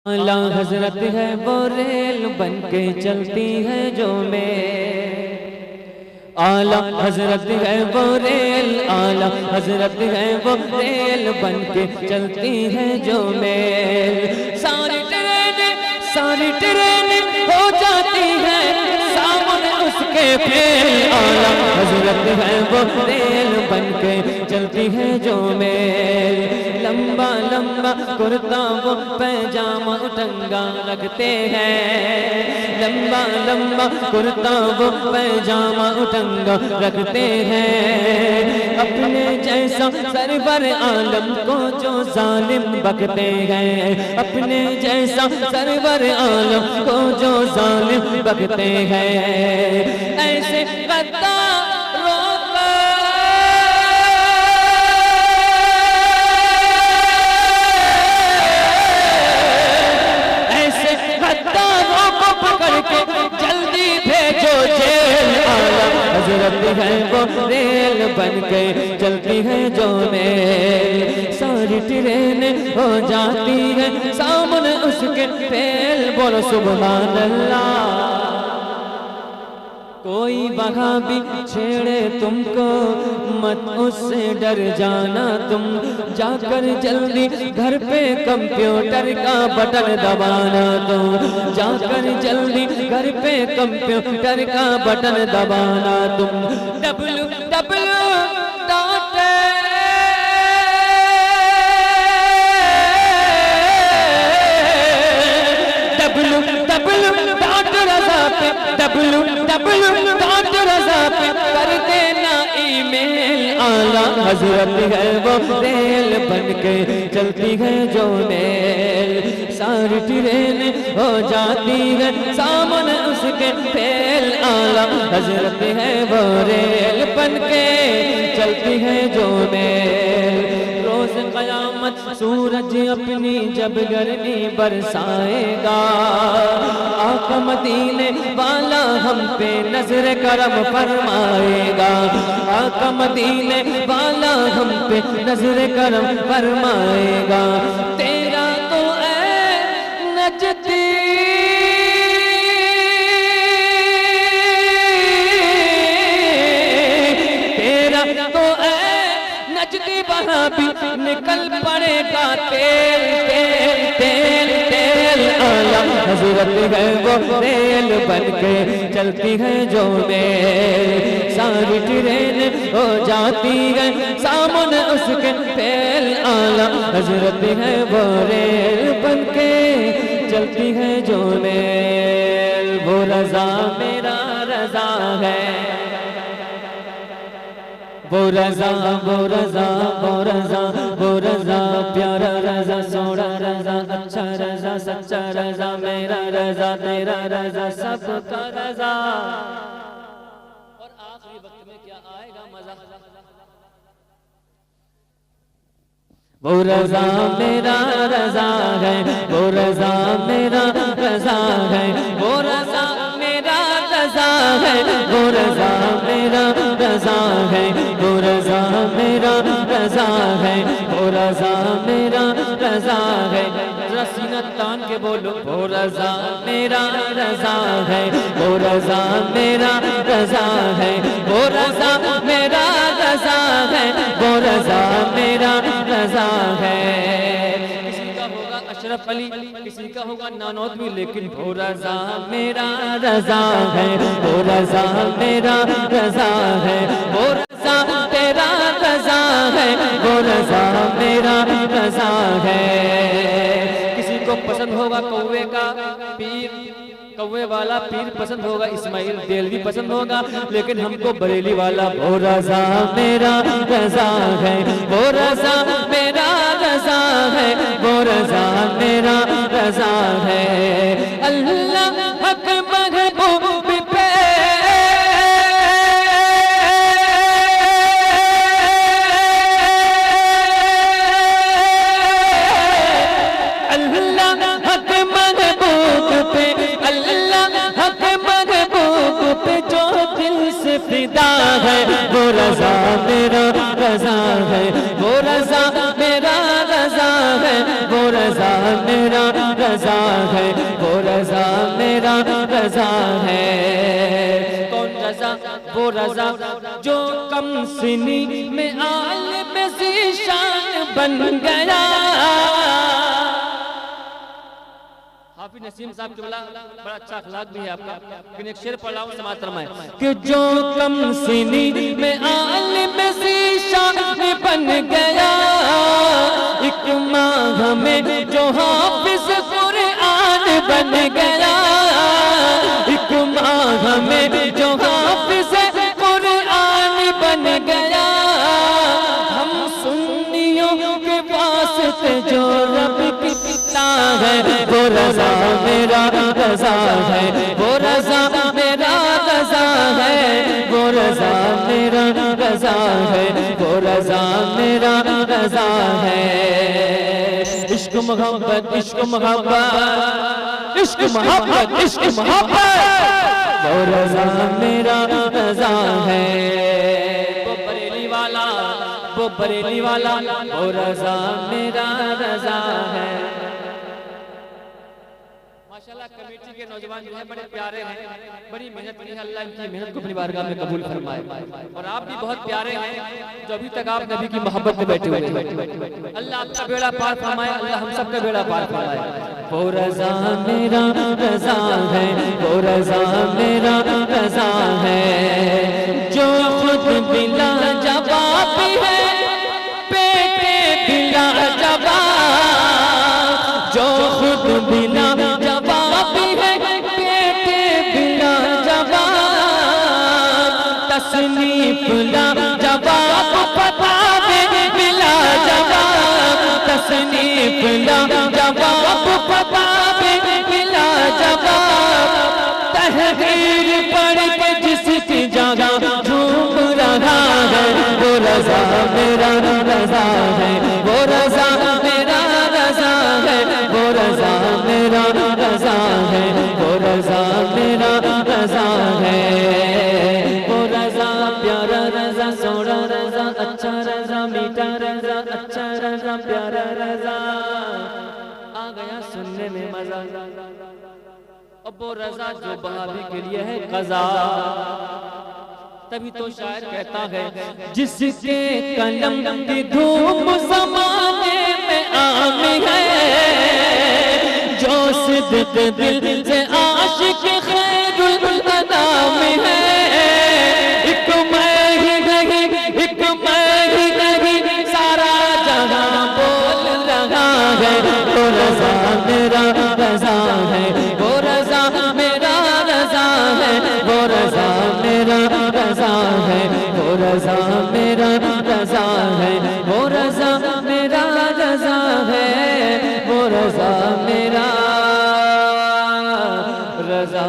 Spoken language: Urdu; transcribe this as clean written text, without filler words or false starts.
اعلیٰ حضرت ہے وہ ریل بن کے چلتی ہے جو میں اعلیٰ حضرت ہے وہ ریل اعلیٰ حضرت ہے وہ ریل بن کے چلتی ہے جو میں ساری ٹرینیں ہو جاتی ہے سامنے اس کے پھیل اعلیٰ حضرت ہے وہ ریل بن کے چلتی ہے جو میں لمبا لمبا کرتا وہ پیجامہ ٹنگا رکھتے ہیں لمبا لمبا کرتا وہ پیجامہ ٹنگا رکھتے ہیں اپنے جیسا سرور عالم کو جو ظالم بکتے ہیں اپنے جیسا سرور عالم کو جو ظالم بکتے ہیں ایسے حضرت ہے وہ ریل بن کے چلتی ہے جو میں ساری ٹرینیں ہو جاتی ہے سامنے اس کے پھیل بولو سبحان اللہ کوئی وہاں بھی چھیڑے تم کو مت اس سے ڈر جانا تم جا کر جلدی گھر پہ کمپیوٹر کا بٹن دبانا تم جا کر جلدی گھر پہ کمپیوٹر کا بٹن دبانا تم کر دینا ای میل اعلیٰ حضرت ہے وہ ریل بن کے چلتی ہے جو میل ساری ٹرینیں ہو جاتی ہے سامنے اس کے پھیل اعلیٰ حضرت ہے وہ ریل بن کے چلتی ہے جو میل روز قیامت سورج اپنی جب گرمی برسائے گا آقا مدینے والا ہم پہ نظر کرم فرمائے گا آقا مدینے والا ہم پہ نظر کرم فرمائے گا تیرا تو اے نجدی تیرا تو اے نجدی وہاں بھی نکل پڑے گا تیل تیل تیل تیل اعلیٰ حضرت ہے وہ ریل بن کے چلتی ہے جو میں ساری ٹرینیں ہو جاتی ہے سامنے اس کے پھیل اعلیٰ حضرت ہے وہ ریل بن کے چلتی ہے جو میں وہ رضا میرا رضا ہے وہ رضا وہ رضا وہ رضا وہ رضا پیارا رضا سوڑا رضا اچھا رضا سچا رضا میرا رضا تیرا رضا سب کا رضا اور آخری وقت میں کیا آئے گا مزہ وہ رضا میرا رضا ہے وہ رضا میرا رضا ہے وہ رضا میرا رضا ہے وہ رضا میرا رضا ہے وہ رضا میرا رضا ہے وہ رضا میرا رضا ہے سینہ تان کے بولو وہ رضا میرا رضا ہے وہ رضا میرا رضا ہے وہ رضا میرا رضا ہے وہ رضا میرا رضا ہے کسی کا ہوگا اشرف علی کسی کا ہوگا نانوتوی لیکن وہ رضا میرا رضا ہے وہ رضا میرا رضا ہے وہ رضا تیرا رضا ہے وہ رضا میرا رضا ہے پسند ہوگا کوے کا پیر کوے والا پیر پسند ہوگا اسماعیل دیلوی پسند ہوگا لیکن ہم کو بریلی والا وہ رضا میرا رضا ہے وہ رضا میرا رضا ہے وہ رضا میرا رضا ہے اللہ حق محبوب پہ وہ رضا میرا رضا ہے وہ رضا میرا رضا ہے وہ رضا میرا رضا رضا ہے، وہ رضا میرا رضا ہے۔ کون رضا؟ وہ رضا جو کم سنی میں عالم ذیشان بن گیا۔ حافظ نسیم صاحب کے بڑا اچھا اخلاق بھی ہے آپ کا، لیکن ایک شعر پڑھ رہا ہوں سماعت فرمائیں کہ جو کم سنی میں عالم ذیشان بن گیا، ایک ماہ میں جو حافظ قرآن بن گیا، ایک ماہ میں جو حافظ قرآن بن گیا، ہم سنیوں کے واسطے جو رب کی کتاب ہے، وہ رضا میرا رضا ہے، وہ رضا میرا رضا ہے، وہ رضا میرا رضا ہے، وہ رضا میرا رضا ہے۔ عشق محبت عشق محبت عشق محبت عشق محبت، وہ رضا میرا رضا ہے۔ وہ بریلی والا وہ بریلی والا، وہ رضا میرا رضا ہے۔ ماشاءاللہ کمیٹی کے نوجوان جو ہیں بڑے پیارے ہیں، بڑی محنت کی ہے، اللہ ان کی محنت کو اپنی بارگاہ میں قبول فرمائے۔ اور آپ بھی بہت پیارے ہیں جو ابھی تک آپ نبی کی محبت میں بیٹھے ہوئے ہیں، اللہ آپ کا بیڑا پار فرمائے، اللہ ہم سب کا بیڑا پار فرمائے۔ وہ رضا میرا رضا ہے، وہ رضا میرا رضا ہے، جو خود بلا جواب ہے، بیٹے بلا جواب، جو خود بلا جواب ہے، بیٹے بلا جواب، تصنیف لا جواب پتا دے بلا جواب، تصنیف لا جواب پتا دے بلا جواب، تحریر پڑھ کے جس کی جگہ جھوم رہا ہے، وہ رضا میرا رضا ہے، وہ رضا میرا رضا ہے، وہ رضا میرا رضا ہے، وہ رضا میرا رضا ہے۔ وہ رضا پیارا رضا، سونا رضا، اچھا رضا، میٹھا رضا، اچھا رضا، پیارا رضا، آ گیا سننے میں مزہ۔ اب وہ رضا جو بہابی کے لیے ہے قضا، تبھی تو شاعر کہتا ہے جس کے قلم کی دھوم زمانے میں عام ہے، جو صدق دل سے عاشق خیر الانام ہے، ایک میں ہی نہیں ایک میں ہی نہیں سارا جہاں بول رہا ہے، وہ رضا میرا رضا ہے، وہ رضا میرا رضا ہے، وہ رضا میرا رضا ہے، وہ رضا میرا رضا ہے، وہ رضا میرا رضا ہے، وہ رضا میرا رضا